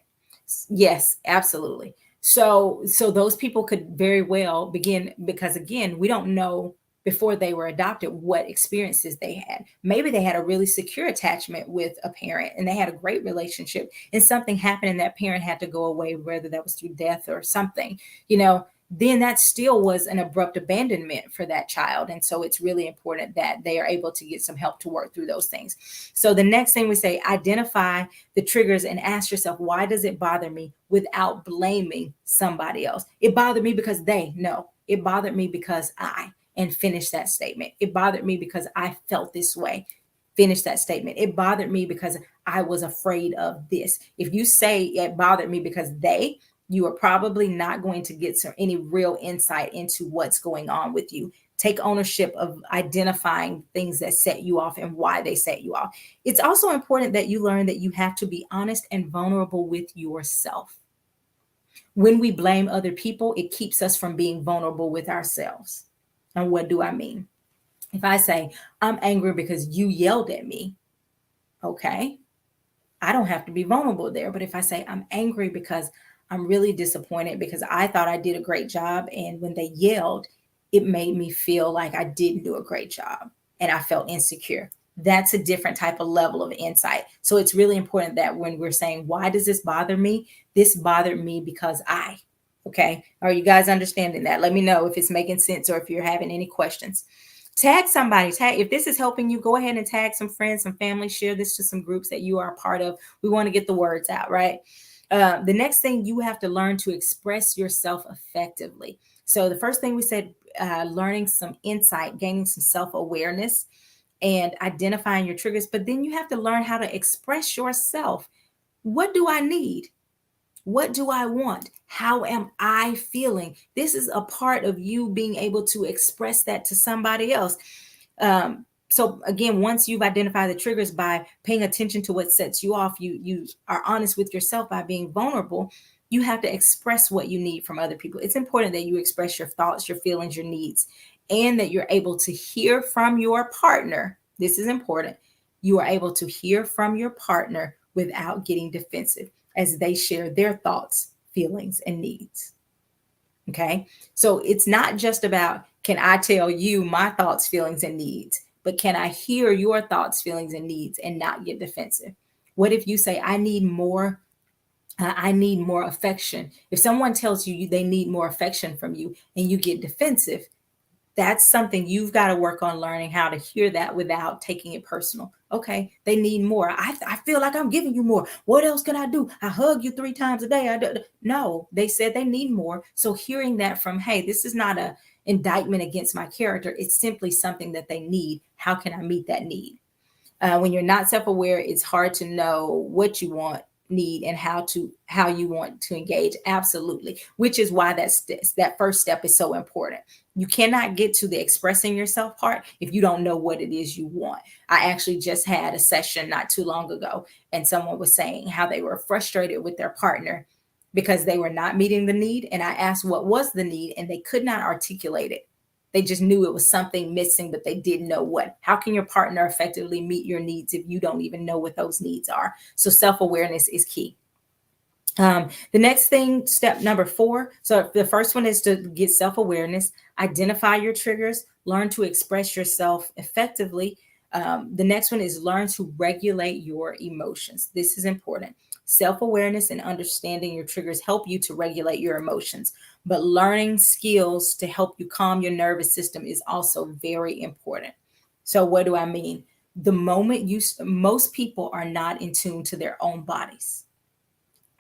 Yes, absolutely. So those people could very well begin, because again, we don't know before they were adopted what experiences they had. Maybe they had a really secure attachment with a parent and they had a great relationship, and something happened and that parent had to go away, whether that was through death or something, then that still was an abrupt abandonment for that child. And so it's really important that they are able to get some help to work through those things. So the next thing we say, identify the triggers and ask yourself, why does it bother me, without blaming somebody else? It bothered me because it bothered me because and finish that statement. It bothered me because I felt this way. Finish that statement. It bothered me because I was afraid of this. If you say it bothered me because you are probably not going to get any real insight into what's going on with you. Take ownership of identifying things that set you off and why they set you off. It's also important that you learn that you have to be honest and vulnerable with yourself. When we blame other people, it keeps us from being vulnerable with ourselves. And what do I mean? If I say, I'm angry because you yelled at me, okay, I don't have to be vulnerable there. But if I say, I'm angry because I'm really disappointed because I thought I did a great job, and when they yelled, it made me feel like I didn't do a great job and I felt insecure. That's a different type of level of insight. So it's really important that when we're saying, why does this bother me? This bothered me because okay. Are you guys understanding that? Let me know if it's making sense or if you're having any questions. Tag somebody. If this is helping you, go ahead and tag some friends, some family, share this to some groups that you are a part of. We want to get the words out, right? The next thing, you have to learn to express yourself effectively. So the first thing we said, learning some insight, gaining some self-awareness, and identifying your triggers. But then you have to learn how to express yourself. What do I need? What do I want? How am I feeling? This is a part of you being able to express that to somebody else. So again, once you've identified the triggers by paying attention to what sets you off, you are honest with yourself by being vulnerable. You have to express what you need from other people. It's important that you express your thoughts, your feelings, your needs, and that you're able to hear from your partner. This is important. You are able to hear from your partner without getting defensive as they share their thoughts, feelings, and needs. Okay. So it's not just about, can I tell you my thoughts, feelings, and needs, but can I hear your thoughts, feelings, and needs and not get defensive? What if you say, I need more affection? If someone tells you they need more affection from you and you get defensive, that's something you've got to work on, learning how to hear that without taking it personal. Okay, they need more. I feel like I'm giving you more. What else can I do? I hug you 3 times a day. No, they said they need more. So hearing that from, hey, this is not a indictment against my character. It's simply something that they need. How can I meet that need? When you're not self-aware, it's hard to know what you want, need, and how you want to engage. Absolutely. Which is why that first step is so important. You cannot get to the expressing yourself part if you don't know what it is you want. I actually just had a session not too long ago, and someone was saying how they were frustrated with their partner because they were not meeting the need. And I asked what was the need, and they could not articulate it. They just knew it was something missing, but they didn't know what. How can your partner effectively meet your needs if you don't even know what those needs are? So self-awareness is key. The next thing, step number 4. So the first one is to get self-awareness, identify your triggers, learn to express yourself effectively. The next one is learn to regulate your emotions. This is important. Self-awareness and understanding your triggers help you to regulate your emotions, but learning skills to help you calm your nervous system is also very important. So what do I mean? Most people are not in tune to their own bodies.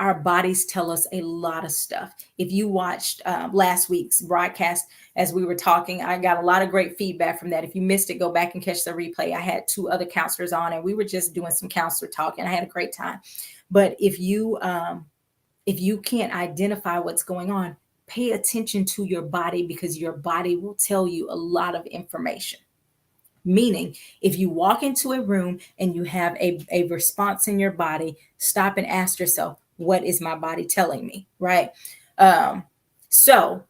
Our bodies tell us a lot of stuff. If you watched last week's broadcast, as we were talking, I got a lot of great feedback from that. If you missed it, go back and catch the replay. I had 2 other counselors on, and we were just doing some counselor talk, and I had a great time. But if you can't identify what's going on, pay attention to your body, because your body will tell you a lot of information. Meaning, if you walk into a room and you have a response in your body, stop and ask yourself, what is my body telling me? Right? So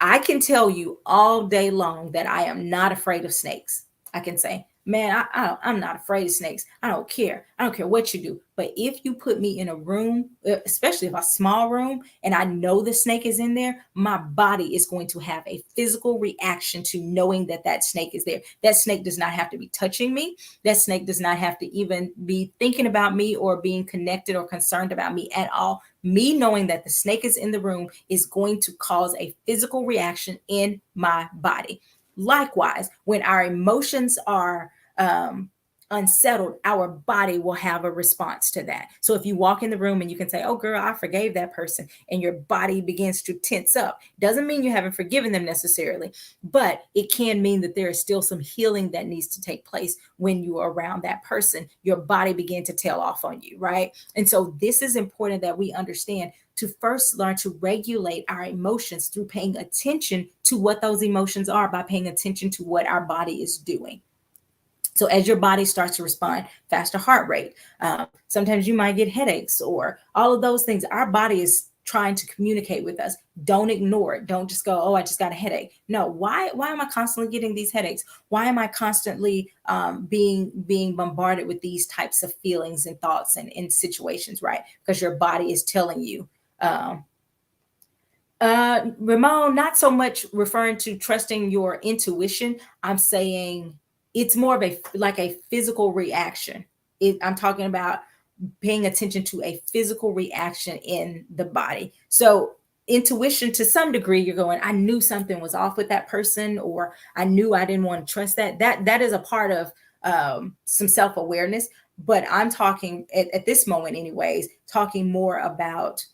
I can tell you all day long that I am not afraid of snakes. I can say, man, I'm not afraid of snakes. I don't care. I don't care what you do. But if you put me in a room, especially if a small room, and I know the snake is in there, my body is going to have a physical reaction to knowing that that snake is there. That snake does not have to be touching me. That snake does not have to even be thinking about me or being connected or concerned about me at all. Me knowing that the snake is in the room is going to cause a physical reaction in my body. Likewise, when our emotions are unsettled, our body will have a response to that. So if you walk in the room and you can say, oh girl, I forgave that person, and your body begins to tense up, doesn't mean you haven't forgiven them necessarily, but it can mean that there is still some healing that needs to take place when you are around that person. Your body began to tail off on you, right? And so this is important that we understand, to first learn to regulate our emotions through paying attention to what those emotions are, by paying attention to what our body is doing. So as your body starts to respond, faster heart rate, sometimes you might get headaches or all of those things. Our body is trying to communicate with us. Don't ignore it. Don't just go, oh, I just got a headache. No, why am I constantly getting these headaches? Why am I constantly being bombarded with these types of feelings and thoughts and in situations, right? Because your body is telling you. Ramon, not so much referring to trusting your intuition. I'm saying it's more of a physical reaction. I'm talking about paying attention to a physical reaction in the body. So intuition, to some degree, you're going, I knew something was off with that person, or I knew I didn't want to trust that is a part of some self-awareness. But I'm talking at this moment anyways, talking more about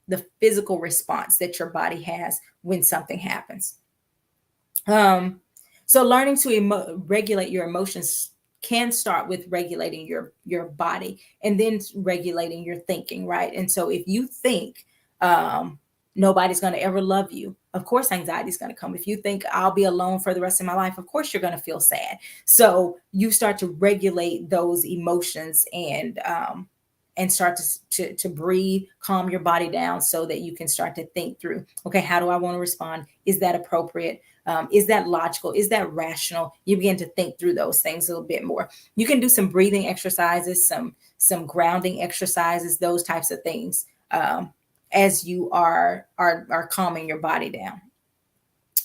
the physical response that your body has when something happens. So learning to regulate your emotions can start with regulating your body, and then regulating your thinking, right? And so if you think nobody's going to ever love you, of course anxiety is going to come. If you think I'll be alone for the rest of my life, of course you're going to feel sad. So you start to regulate those emotions, and start to breathe, calm your body down, so that you can start to think through, okay, how do I want to respond? Is that appropriate? Is that logical? Is that rational? You begin to think through those things a little bit more. You can do some breathing exercises, some grounding exercises, those types of things, as you are calming your body down.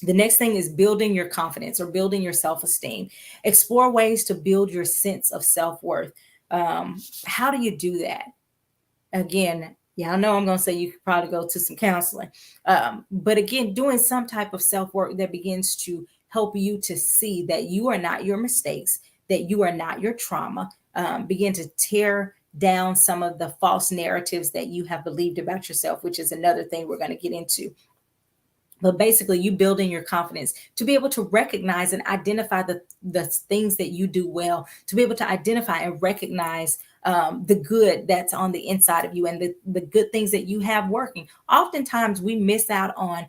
The next thing is building your confidence, or building your self-esteem. Explore ways to build your sense of self-worth. How do you do that? Again, yeah, I know I'm going to say you could probably go to some counseling. But again, doing some type of self-work that begins to help you to see that you are not your mistakes, that you are not your trauma. Begin to tear down some of the false narratives that you have believed about yourself, which is another thing we're going to get into. But basically, you building your confidence to be able to recognize and identify the things that you do well, to be able to identify and recognize the good that's on the inside of you, and the good things that you have working. Oftentimes we miss out on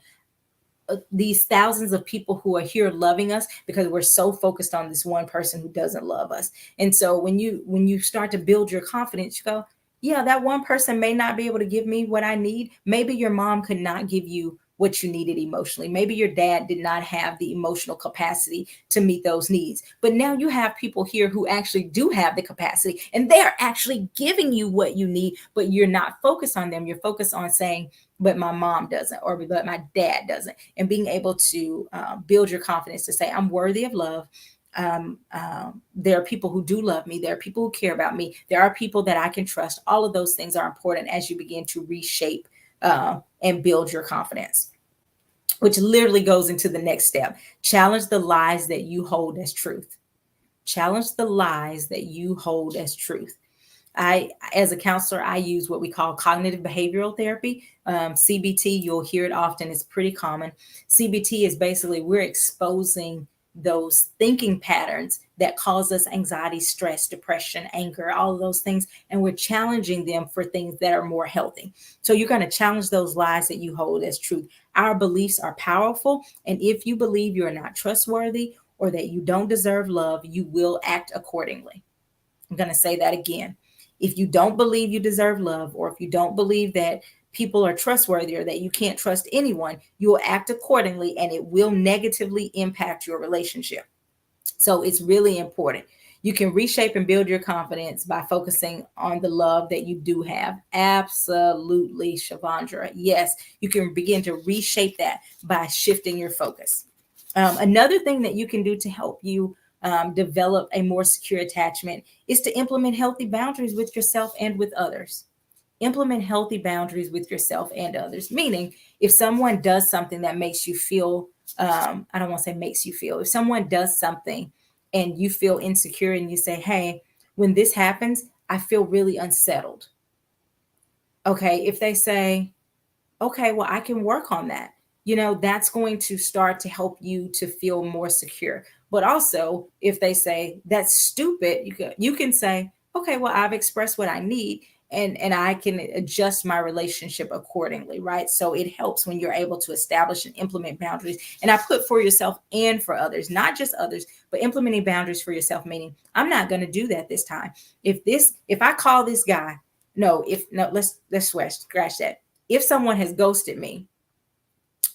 these thousands of people who are here loving us, because we're so focused on this one person who doesn't love us. And so when you start to build your confidence, you go, yeah, that one person may not be able to give me what I need. Maybe your mom could not give you what you needed emotionally. Maybe your dad did not have the emotional capacity to meet those needs. But now you have people here who actually do have the capacity, and they're actually giving you what you need, but you're not focused on them. You're focused on saying, but my mom doesn't, or but my dad doesn't. And being able to build your confidence to say, I'm worthy of love. There are people who do love me. There are people who care about me. There are people that I can trust. All of those things are important as you begin to reshape and build your confidence, which literally goes into the next step. Challenge the lies that you hold as truth. Challenge the lies that you hold as truth. As a counselor, I use what we call cognitive behavioral therapy. CBT, you'll hear it often. It's pretty common. CBT is basically we're exposing those thinking patterns that cause us anxiety, stress, depression, anger, all of those things. And we're challenging them for things that are more healthy. So you're going to challenge those lies that you hold as truth. Our beliefs are powerful. And if you believe you're not trustworthy, or that you don't deserve love, you will act accordingly. I'm going to say that again. If you don't believe you deserve love, or if you don't believe that people are trustworthy, or that you can't trust anyone, you will act accordingly, and it will negatively impact your relationship. So it's really important. You can reshape and build your confidence by focusing on the love that you do have. Absolutely, Shavandra. Yes, you can begin to reshape that by shifting your focus. Another thing that you can do to help you develop a more secure attachment is to implement healthy boundaries with yourself and with others. Implement healthy boundaries with yourself and others, meaning if someone does something that makes you feel, I don't want to say makes you feel, if someone does something and you feel insecure, and you say, hey, when this happens, I feel really unsettled. Okay, if they say, okay, well, I can work on that. That's going to start to help you to feel more secure. But also, if they say that's stupid, you can say, okay, well, I've expressed what I need, and I can adjust my relationship accordingly, right? So it helps when you're able to establish and implement boundaries. And I put for yourself and for others, not just others, but implementing boundaries for yourself, meaning I'm not going to do that this time. If I call this guy, let's scratch that. If someone has ghosted me,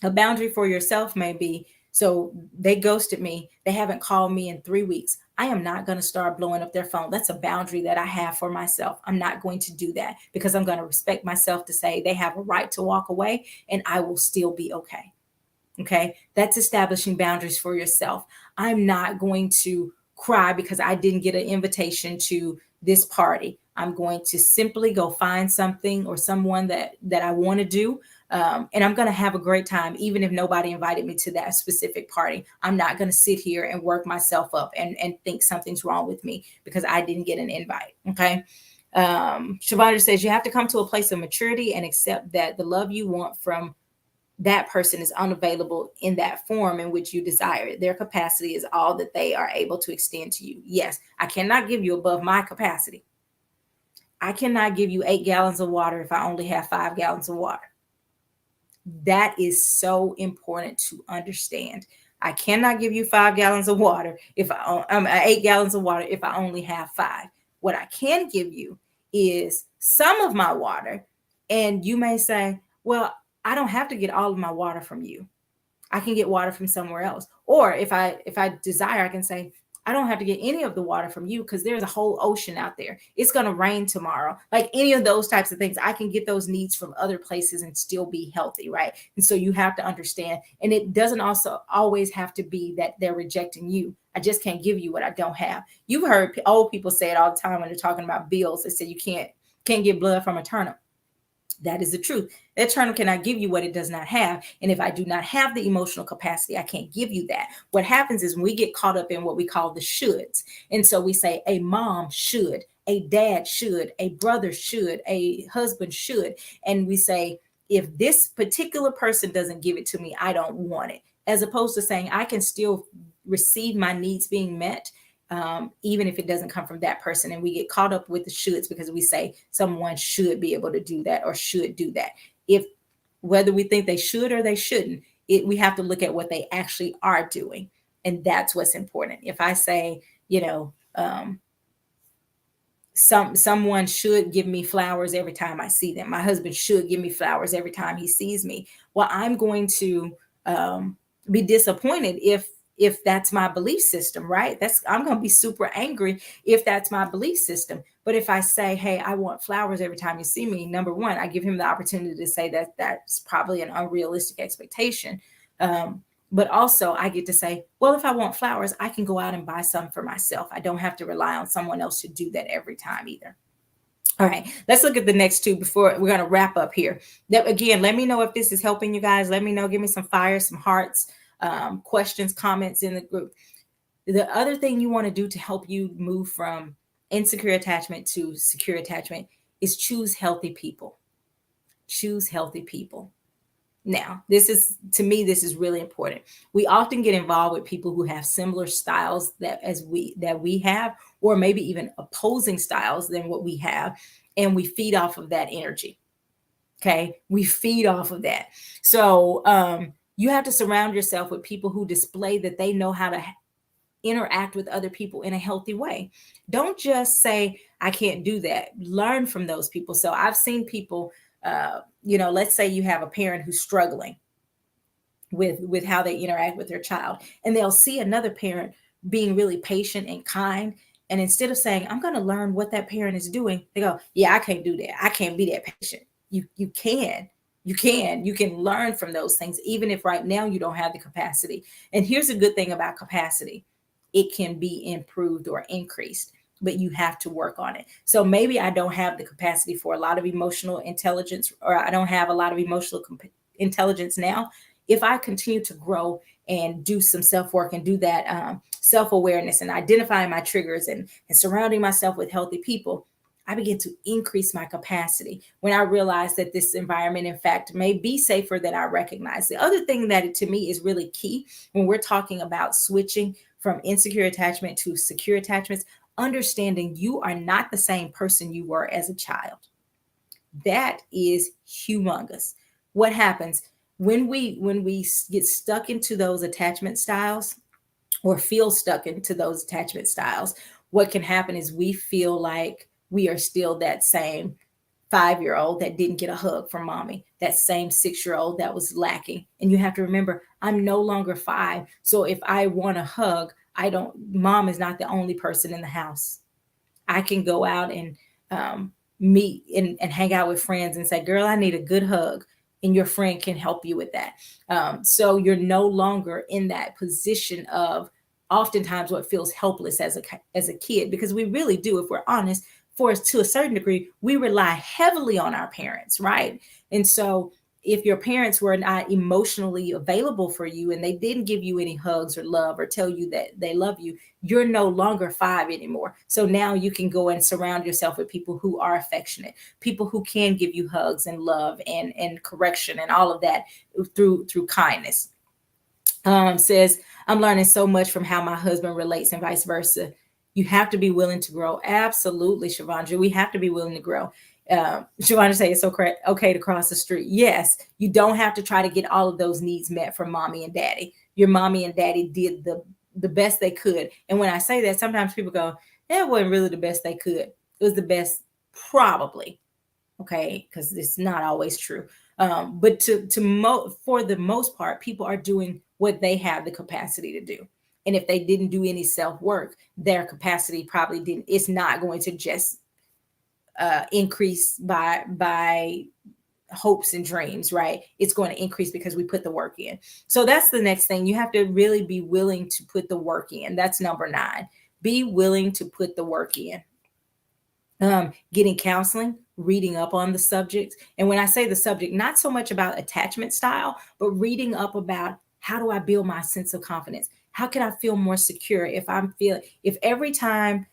a boundary for yourself may be, so they ghosted me, they haven't called me in 3 weeks. I am not going to start blowing up their phone. That's a boundary that I have for myself. I'm not going to do that, because I'm going to respect myself to say they have a right to walk away, and I will still be okay. Okay. That's establishing boundaries for yourself. I'm not going to cry because I didn't get an invitation to this party. I'm going to simply go find something or someone that I want to do. And I'm going to have a great time, even if nobody invited me to that specific party. I'm not going to sit here and work myself up and think something's wrong with me because I didn't get an invite. Okay. Shavandra says you have to come to a place of maturity and accept that the love you want from that person is unavailable in that form in which you desire it. Their capacity is all that they are able to extend to you. Yes, I cannot give you above my capacity. I cannot give you 8 gallons of water if I only have 5 gallons of water. That is so important to understand. I cannot give you 5 gallons of water if 8 gallons of water if I only have 5. What I can give you is some of my water. And you may say, well, I don't have to get all of my water from you. I can get water from somewhere else. Or if I desire, I can say, I don't have to get any of the water from you because there's a whole ocean out there. It's going to rain tomorrow. Like any of those types of things, I can get those needs from other places and still be healthy, right? And so you have to understand. And it doesn't also always have to be that they're rejecting you. I just can't give you what I don't have. You've heard old people say it all the time when they're talking about bills. They say you can't get blood from a turnip. That is the truth. That turnip cannot give you what it does not have. And if I do not have the emotional capacity, I can't give you that. What happens is when we get caught up in what we call the shoulds. And so we say a mom should, a dad should, a brother should, a husband should. And we say, if this particular person doesn't give it to me, I don't want it. As opposed to saying I can still receive my needs being met, even if it doesn't come from that person. And we get caught up with the shoulds because we say someone should be able to do that or should do that. If whether we think they should or they shouldn't, we have to look at what they actually are doing. And that's what's important. If I say, someone should give me flowers every time I see them. My husband should give me flowers every time he sees me. Well, I'm going to be disappointed if that's my belief system, right? I'm going to be super angry if that's my belief system. But if I say, hey, I want flowers every time you see me, number one, I give him the opportunity to say that that's probably an unrealistic expectation. But also I get to say, well, if I want flowers, I can go out and buy some for myself. I don't have to rely on someone else to do that every time either. All right, let's look at the next two before we're going to wrap up here. Again, let me know if this is helping you guys. Let me know. Give me some fire, some hearts, questions, comments in the group. The other thing you want to do to help you move from insecure attachment to secure attachment is choose healthy people. Choose healthy people. Now, this is really important. We often get involved with people who have similar styles that we have, or maybe even opposing styles than what we have, and we feed off of that energy. Okay, we feed off of that. So you have to surround yourself with people who display that they know how to interact with other people in a healthy way. Don't just say, I can't do that. Learn from those people. So I've seen people, let's say you have a parent who's struggling with how they interact with their child, and they'll see another parent being really patient and kind. And instead of saying, I'm going to learn what that parent is doing, they go, yeah, I can't do that. I can't be that patient. You can learn from those things, even if right now you don't have the capacity. And here's a good thing about capacity. It can be improved or increased, but you have to work on it. So maybe I don't have the capacity for a lot of emotional intelligence, or I don't have a lot of emotional intelligence now. If I continue to grow and do some self-work and do that self-awareness and identifying my triggers and surrounding myself with healthy people, I begin to increase my capacity when I realize that this environment, in fact, may be safer than I recognize. The other thing that to me is really key when we're talking about switching from insecure attachment to secure attachments, understanding you are not the same person you were as a child. That is humongous. What happens when we get stuck into those attachment styles or feel stuck into those attachment styles? What can happen is we feel like we are still that same 5-year-old that didn't get a hug from mommy, that same 6-year-old that was lacking. And you have to remember, I'm no longer 5. So if I want a hug, mom is not the only person in the house. I can go out and meet and hang out with friends and say, girl, I need a good hug. and your friend can help you with that. So you're no longer in that position of oftentimes what feels helpless as a kid, because we really do, if we're honest, for us to a certain degree, we rely heavily on our parents, right? And so if your parents were not emotionally available for you and they didn't give you any hugs or love or tell you that they love you, you're no longer 5 anymore. So now you can go and surround yourself with people who are affectionate, people who can give you hugs and love and correction and all of that through kindness. Says, I'm learning so much from how my husband relates and vice versa. You have to be willing to grow. Absolutely, Shavandra. We have to be willing to grow. Shavandra say it's okay to cross the street. Yes, you don't have to try to get all of those needs met from mommy and daddy. Your mommy and daddy did the best they could. And when I say that, sometimes people go, that wasn't really the best they could. It was the best, probably. Okay, because it's not always true. But for the most part, people are doing what they have the capacity to do. And if they didn't do any self work, their capacity probably didn't. It's not going to just increase by hopes and dreams, right? It's going to increase because we put the work in. So that's the next thing. You have to really be willing to put the work in. That's number 9. Be willing to put the work in. Getting counseling, reading up on the subjects. And when I say the subject, not so much about attachment style, but reading up about how do I build my sense of confidence? How can I feel more secure if every time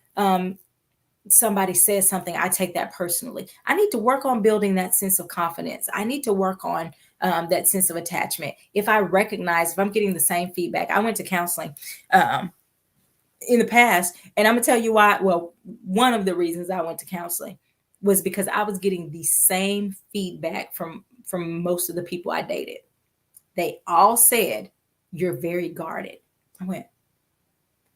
somebody says something, I take that personally. I need to work on building that sense of confidence. I need to work on that sense of attachment. If I'm getting the same feedback, I went to counseling in the past, and I'm gonna tell you why. Well, one of the reasons I went to counseling was because I was getting the same feedback from most of the people I dated. They all said, you're very guarded. I went,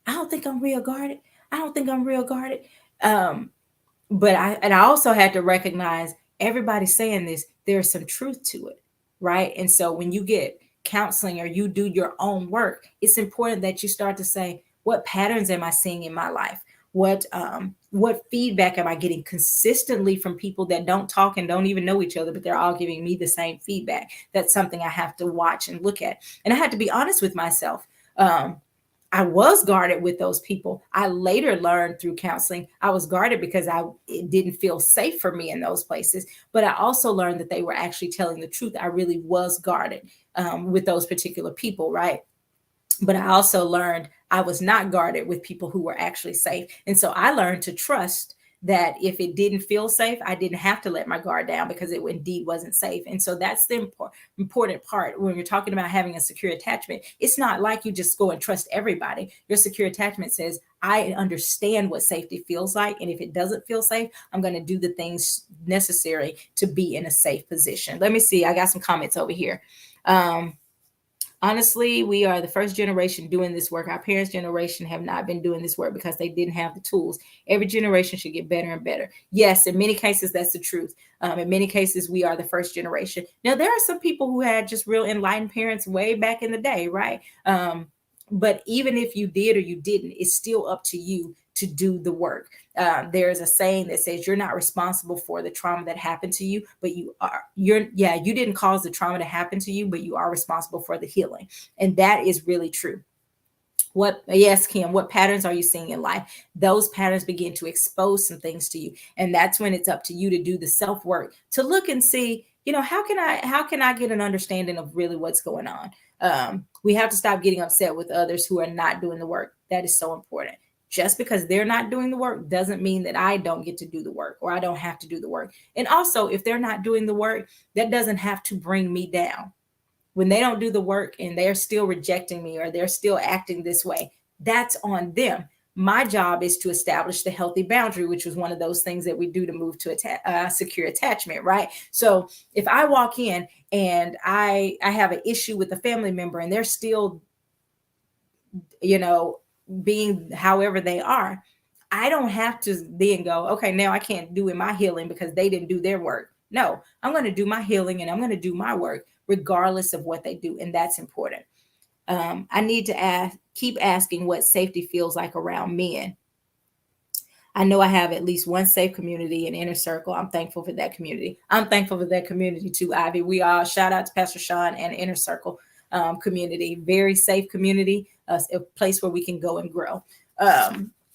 I don't think I'm real guarded. I don't think I'm real guarded. But I also had to recognize everybody's saying this, there's some truth to it, right? And so when you get counseling or you do your own work, it's important that you start to say, what patterns am I seeing in my life? What feedback am I getting consistently from people that don't talk and don't even know each other, but they're all giving me the same feedback? That's something I have to watch and look at. And I had to be honest with myself. I was guarded with those people. I later learned through counseling, I was guarded because it didn't feel safe for me in those places. But I also learned that they were actually telling the truth. I really was guarded with those particular people, right? But I also learned I was not guarded with people who were actually safe. And so I learned to trust that if it didn't feel safe, I didn't have to let my guard down because it indeed wasn't safe. And so that's the important part when you're talking about having a secure attachment. It's not like you just go and trust everybody. Your secure attachment says, I understand what safety feels like. And if it doesn't feel safe, I'm going to do the things necessary to be in a safe position. Let me see. I got some comments over here. Honestly, we are the first generation doing this work. Our parents' generation have not been doing this work because they didn't have the tools. Every generation should get better and better. Yes, in many cases, that's the truth. In many cases, we are the first generation. Now, there are some people who had just real enlightened parents way back in the day, right? But even if you did or you didn't, it's still up to you to do the work. There's a saying that says you're not responsible for the trauma that happened to you, but you didn't cause the trauma to happen to you, but you are responsible for the healing. And that is really true. Yes, Kim, what patterns are you seeing in life? Those patterns begin to expose some things to you. And that's when it's up to you to do the self-work, to look and see, how can I get an understanding of really what's going on? We have to stop getting upset with others who are not doing the work. That is so important. Just because they're not doing the work doesn't mean that I don't get to do the work or I don't have to do the work. And also, if they're not doing the work, that doesn't have to bring me down. When they don't do the work and they're still rejecting me or they're still acting this way, that's on them. My job is to establish the healthy boundary, which was one of those things that we do to move to secure attachment, right? So if I walk in and I have an issue with a family member and they're still, being however they are, I don't have to then go, okay, now I can't do my healing because they didn't do their work. No, I'm going to do my healing and I'm going to do my work regardless of what they do. And that's important. I need to keep asking what safety feels like around men. I know I have at least one safe community in Inner Circle. I'm thankful for that community. I'm thankful for that community too, Ivy. We all shout out to Pastor Sean and Inner Circle community. Very safe community, a place where we can go and grow.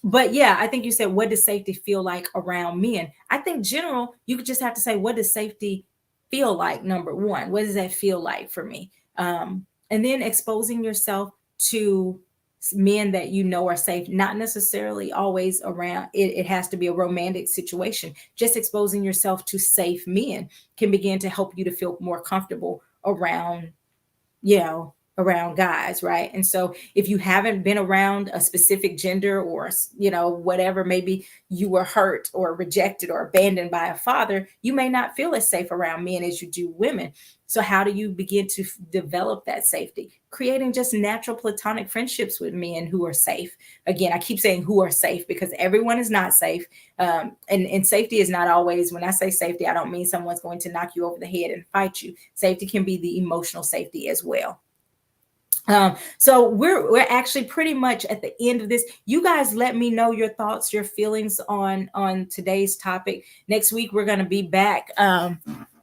But yeah, I think you said, what does safety feel like around men? I think general, you could just have to say, what does safety feel like? Number one, what does that feel like for me? And then exposing yourself to men that you know are safe, not necessarily always around it has to be a romantic situation. Just exposing yourself to safe men can begin to help you to feel more comfortable around, around guys, right? And so if you haven't been around a specific gender, or whatever, maybe you were hurt or rejected or abandoned by a father, you may not feel as safe around men as you do women. So how do you begin to develop that safety? Creating just natural platonic friendships with men who are safe. Again, I keep saying who are safe because everyone is not safe. And safety is not always, when I say safety, I don't mean someone's going to knock you over the head and fight you. Safety can be the emotional safety as well. So we're actually pretty much at the end of this. You guys let me know your thoughts, your feelings on today's topic. Next week we're going to be back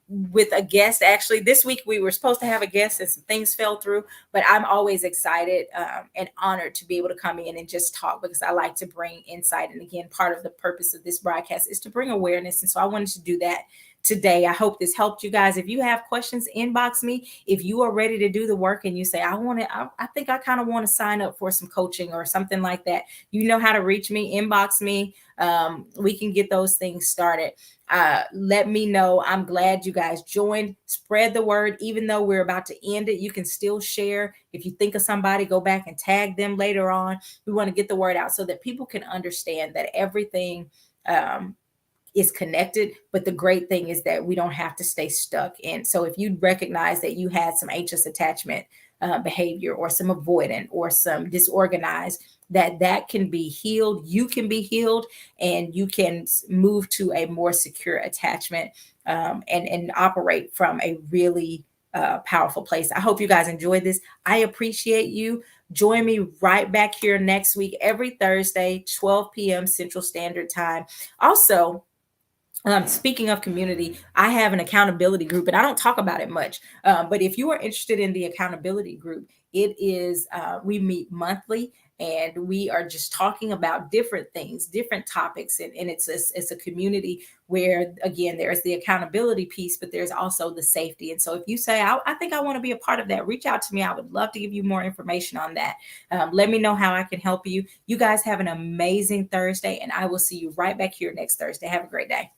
with a guest. Actually, this week we were supposed to have a guest and some things fell through, but I'm always excited and honored to be able to come in and just talk, because I like to bring insight. And again, part of the purpose of this broadcast is to bring awareness. And so I wanted to do that today. I hope this helped you guys. If you have questions, inbox me. If you are ready to do the work and you say, I think I kind of want to sign up for some coaching or something like that, you know how to reach me. Inbox me. We can get those things started. Let me know. I'm glad you guys joined. Spread the word. Even though we're about to end it, you can still share. If you think of somebody, go back and tag them later on. We want to get the word out so that people can understand that everything is connected. But the great thing is that we don't have to stay stuck in. So if you recognize that you had some anxious attachment behavior, or some avoidant, or some disorganized, that can be healed. You can be healed, and you can move to a more secure attachment and operate from a really powerful place. I hope you guys enjoyed this. I appreciate you. Join me right back here next week, every Thursday, 12 p.m. Central Standard Time. Also, speaking of community, I have an accountability group, and I don't talk about it much. But if you are interested in the accountability group, it is, we meet monthly, and we are just talking about different things, different topics. And it's a community where, again, there's the accountability piece, but there's also the safety. And so if you say, I think I want to be a part of that, reach out to me. I would love to give you more information on that. Let me know how I can help you. You guys have an amazing Thursday, and I will see you right back here next Thursday. Have a great day.